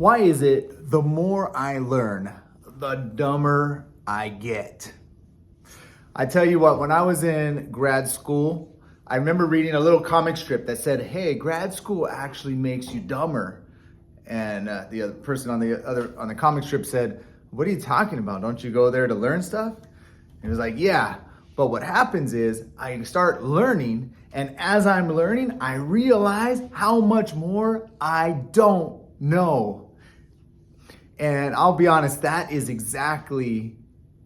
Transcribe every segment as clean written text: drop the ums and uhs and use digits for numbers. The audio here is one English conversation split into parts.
Why is it the more I learn, the dumber I get? I tell you what, when I was in grad school, I remember reading a little comic strip that said, "Hey, grad school actually makes you dumber." And the other person on the comic strip said, "What are you talking about? Don't you go there to learn stuff?" And he was like, "Yeah, but what happens is I start learning, and as I'm learning, I realize how much more I don't know." And I'll be honest, that is exactly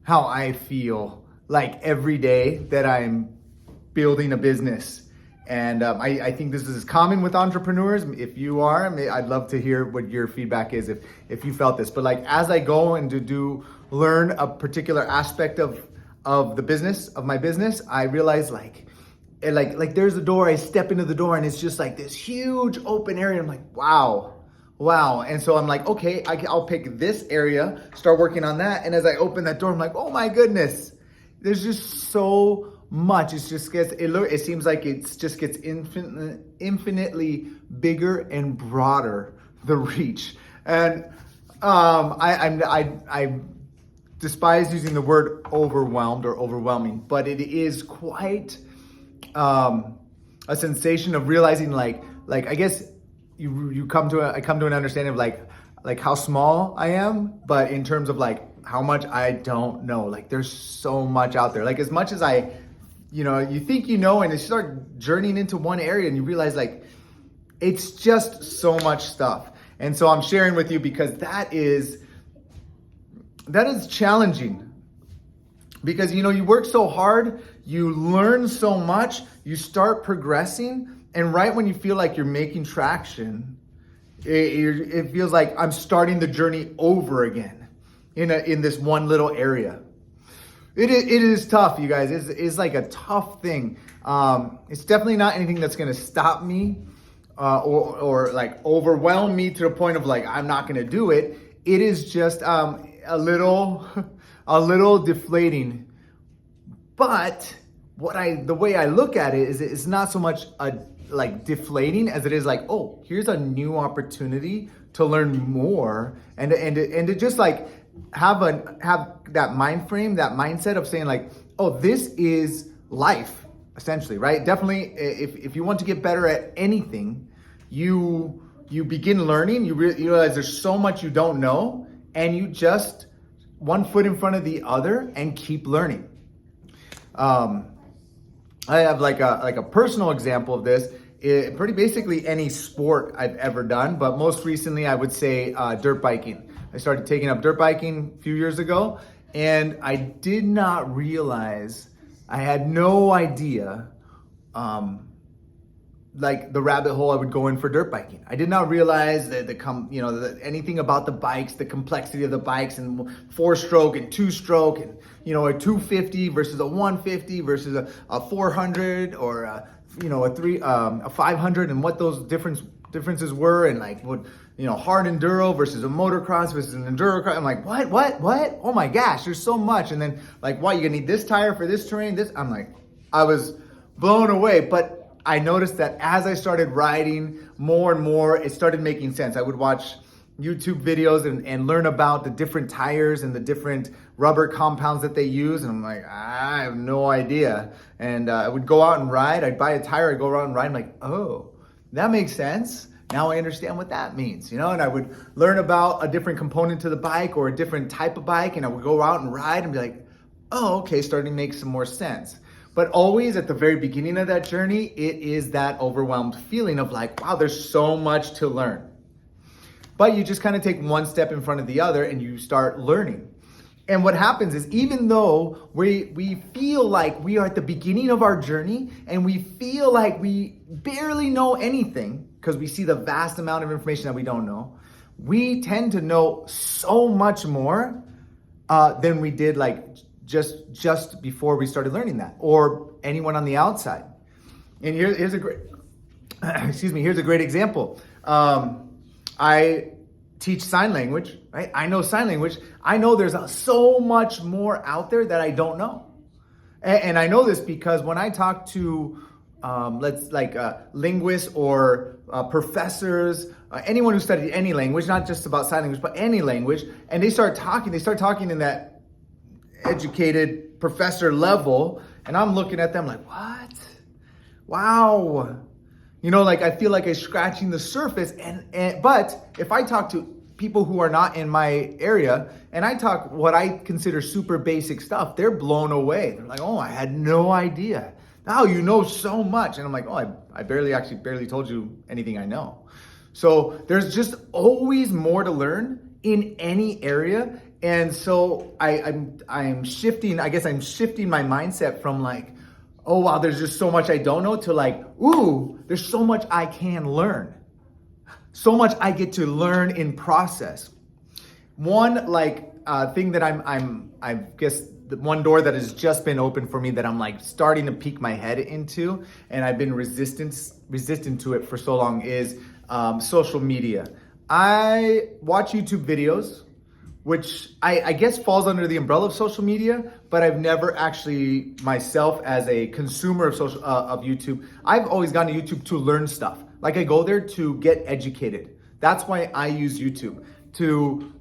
how I feel like every day that I'm building a business. And I think this is common with entrepreneurs. If you are, I'd love to hear what your feedback is if you felt this. But like as I go and learn a particular aspect of the business, of my business, I realize like there's a door, I step into the door and it's just like this huge open area. I'm like, wow. And so I'm like, okay, I'll pick this area, start working on that. And as I open that door, I'm like, oh my goodness, there's just so much. It seems like it just gets infinitely bigger and broader, the reach. And I despise using the word overwhelmed or overwhelming, but it is quite a sensation of realizing like I guess I come to an understanding of like how small I am, but in terms of like how much I don't know. Like there's so much out there. Like as much as you think you know, and you start journeying into one area and you realize like it's just so much stuff. And so I'm sharing with you because that is challenging. Because you work so hard, you learn so much, you start progressing, and right when you feel like you're making traction, it feels like I'm starting the journey over again in this one little area. It is tough, you guys. It's like a tough thing. It's definitely not anything that's gonna stop me or like overwhelm me to the point of like I'm not gonna do it. It is just a little deflating. But the way I look at it is it's not so much like deflating as it is like, oh, here's a new opportunity to learn more and to just like have that mind frame, that mindset of saying like, oh, this is life essentially, right? Definitely, if you want to get better at anything, you begin learning, you realize there's so much you don't know, and you just one foot in front of the other and keep learning. I have like a personal example of this. Pretty basically any sport I've ever done, but most recently I would say dirt biking. I started taking up dirt biking a few years ago, and I did not realize, I had no idea like the rabbit hole I would go in for dirt biking. I did not realize that anything about the bikes, the complexity of the bikes, and 4-stroke and 2-stroke, and a 250 versus a 150 versus a 400 or a 500, and what those differences were, and like what hard enduro versus a motocross versus an enduro cross. I'm like, what? Oh my gosh, there's so much. And then like, why you gonna need this tire for this terrain? I'm like, I was blown away. But I noticed that as I started riding more and more, it started making sense. I would watch YouTube videos and learn about the different tires and the different rubber compounds that they use. And I'm like, I have no idea. And I would go out and ride. I'd buy a tire, I'd go out and ride. I'm like, oh, that makes sense. Now I understand what that means, and I would learn about a different component to the bike or a different type of bike, and I would go out and ride and be like, oh, okay, starting to make some more sense. But always at the very beginning of that journey, it is that overwhelmed feeling of like, wow, there's so much to learn. But you just kind of take one step in front of the other and you start learning. And what happens is, even though we feel like we are at the beginning of our journey and we feel like we barely know anything because we see the vast amount of information that we don't know, we tend to know so much more than we did like just before we started learning that, or anyone on the outside. And here's a great here's a great example. I teach sign language, right? I know sign language. I know there's so much more out there that I don't know. And I know this because when I talk to linguists or professors anyone who studied any language, not just about sign language, but any language, and they start talking in that educated professor level, and I'm looking at them like, what? Wow. Like I feel like I'm scratching the surface, but if I talk to people who are not in my area and I talk what I consider super basic stuff, they're blown away. They're like, oh, I had no idea. Now you know so much. And I'm like, oh, I barely told you anything I know. So there's just always more to learn in any area. And so I'm shifting my mindset from like, oh wow, there's just so much I don't know, to like, ooh, there's so much I can learn. So much I get to learn in process. One thing that I guess the one door that has just been open for me that I'm like starting to peek my head into, and I've been resistant to it for so long, is social media. I watch YouTube videos, which I guess falls under the umbrella of social media, but I've never actually myself as a consumer of YouTube. I've always gone to YouTube to learn stuff. Like I go there to get educated. That's why I use YouTube.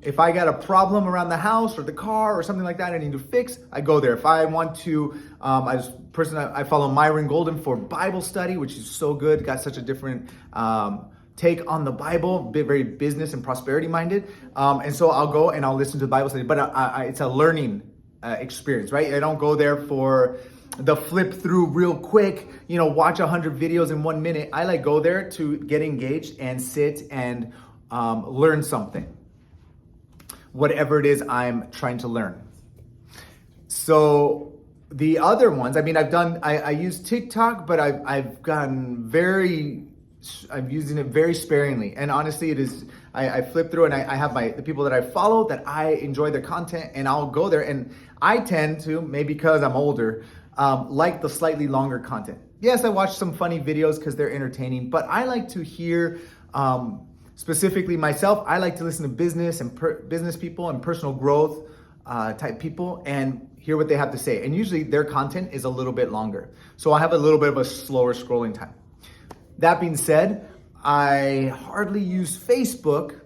If I got a problem around the house or the car or something like that I need to fix, I go there. If I want to, I follow Myron Golden for Bible study, which is so good. Got such a different take on the Bible, very business and prosperity minded. And so I'll go and I'll listen to the Bible study, but it's a learning experience, right? I don't go there for the flip through real quick, watch 100 videos in 1 minute. I go there to get engaged and sit and learn something, whatever it is I'm trying to learn. So the other ones, I use TikTok, but I'm using it very sparingly. And honestly, I flip through and I have the people that I follow that I enjoy their content, and I'll go there, and I tend to, maybe because I'm older, like the slightly longer content. Yes, I watch some funny videos because they're entertaining, but I like to hear, specifically myself, I like to listen to business and business people and personal growth type people and hear what they have to say. And usually their content is a little bit longer. So I have a little bit of a slower scrolling time. That being said, I hardly use Facebook.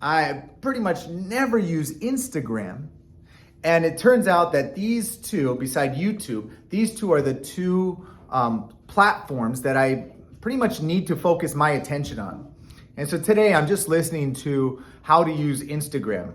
I pretty much never use Instagram. And it turns out that these two, beside YouTube, these two are the two platforms that I pretty much need to focus my attention on. And so today I'm just listening to how to use Instagram.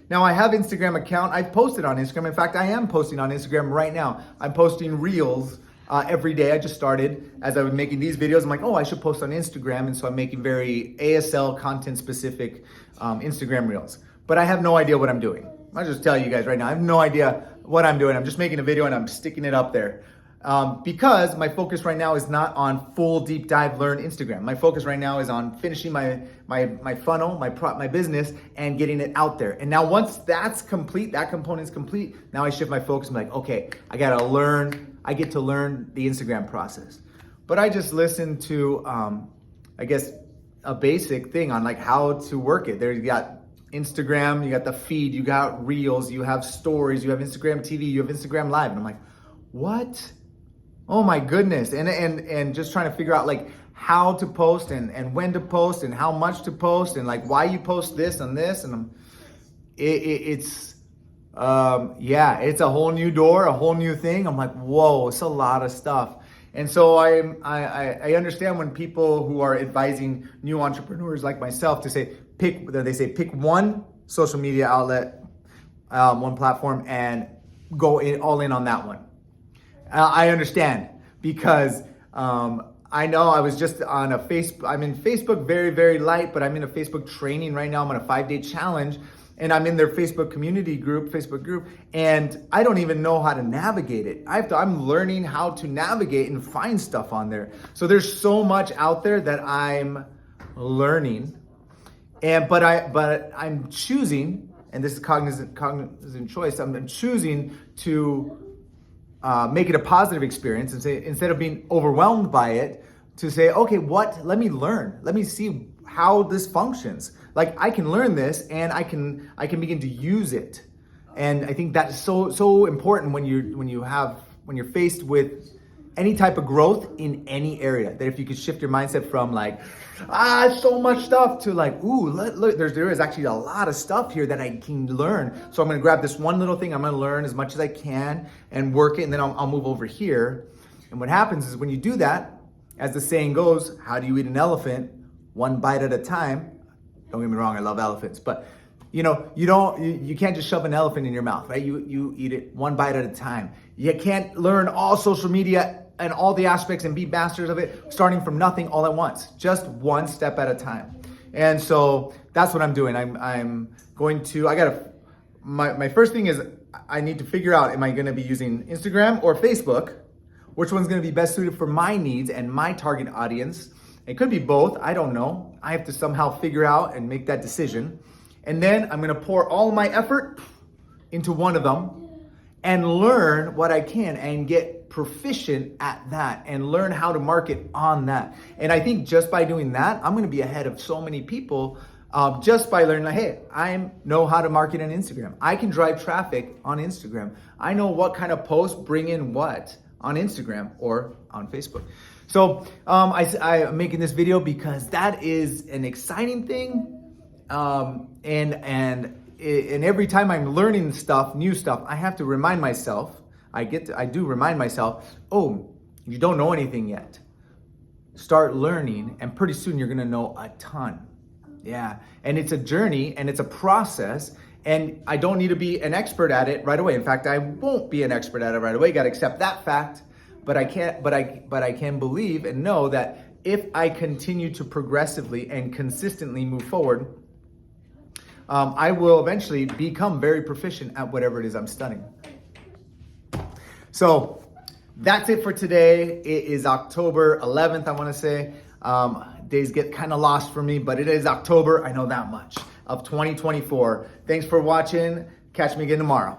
Now I have Instagram account. I've posted on Instagram. In fact, I am posting on Instagram right now. I'm posting reels every day. I just started as I was making these videos. I'm like, oh, I should post on Instagram. And so I'm making very ASL content specific Instagram reels. But I have no idea what I'm doing. I'll just tell you guys right now, I have no idea what I'm doing. I'm just making a video and I'm sticking it up there. Because my focus right now is not on full deep dive learn Instagram. My focus right now is on finishing my funnel, my business, and getting it out there. And now once that's complete, that component's complete, now I shift my focus. I'm like, okay, I get to learn the Instagram process. But I just listened to, I guess, a basic thing on like how to work it. There you got Instagram, you got the feed, you got reels, you have stories, you have Instagram TV, you have Instagram Live. And I'm like, what? Oh my goodness. And just trying to figure out like how to post and when to post and how much to post and like why you post this and this. And it's a whole new door, a whole new thing. I'm like, whoa, it's a lot of stuff. And so I understand when people who are advising new entrepreneurs like myself to say, pick one social media outlet, one platform, and go all in on that one. I understand because I know I was just on I'm in Facebook very, very light, but I'm in a Facebook training right now. I'm on a 5-day challenge and I'm in their Facebook group, and I don't even know how to navigate it. I'm learning how to navigate and find stuff on there. So there's so much out there that I'm learning. But I'm choosing, and this is cognizant choice, I'm choosing to make it a positive experience and say, instead of being overwhelmed by it, to say, okay, let me learn. Let me see how this functions. Like I can learn this and I can begin to use it. And I think that's so important when you're faced with any type of growth in any area. That if you could shift your mindset from like, so much stuff to like, ooh, look, there is actually a lot of stuff here that I can learn. So I'm gonna grab this one little thing, I'm gonna learn as much as I can and work it, and then I'll move over here. And what happens is when you do that, as the saying goes, how do you eat an elephant? One bite at a time. Don't get me wrong, I love elephants, but you can't just shove an elephant in your mouth, right? You eat it one bite at a time. You can't learn all social media and all the aspects and be masters of it, starting from nothing all at once, just one step at a time. And so that's what I'm doing. I'm going to, my first thing is I need to figure out, am I gonna be using Instagram or Facebook? Which one's gonna be best suited for my needs and my target audience? It could be both, I don't know. I have to somehow figure out and make that decision. And then I'm gonna pour all my effort into one of them and learn what I can and get proficient at that and learn how to market on that. And I think just by doing that, I'm gonna be ahead of so many people just by learning, like, hey, I know how to market on Instagram. I can drive traffic on Instagram. I know what kind of posts bring in what on Instagram or on Facebook. So I'm making this video because that is an exciting thing. And every time I'm learning stuff, new stuff, I have to remind myself, I do remind myself, oh, you don't know anything yet. Start learning, and pretty soon you're gonna know a ton. Yeah, and it's a journey and it's a process, and I don't need to be an expert at it right away. In fact, I won't be an expert at it right away. Gotta accept that fact, but I can believe and know that if I continue to progressively and consistently move forward, I will eventually become very proficient at whatever it is I'm studying. So that's it for today. It is October 11th, I want to say. Days get kind of lost for me, but it is October, I know that much, of 2024. Thanks for watching. Catch me again tomorrow.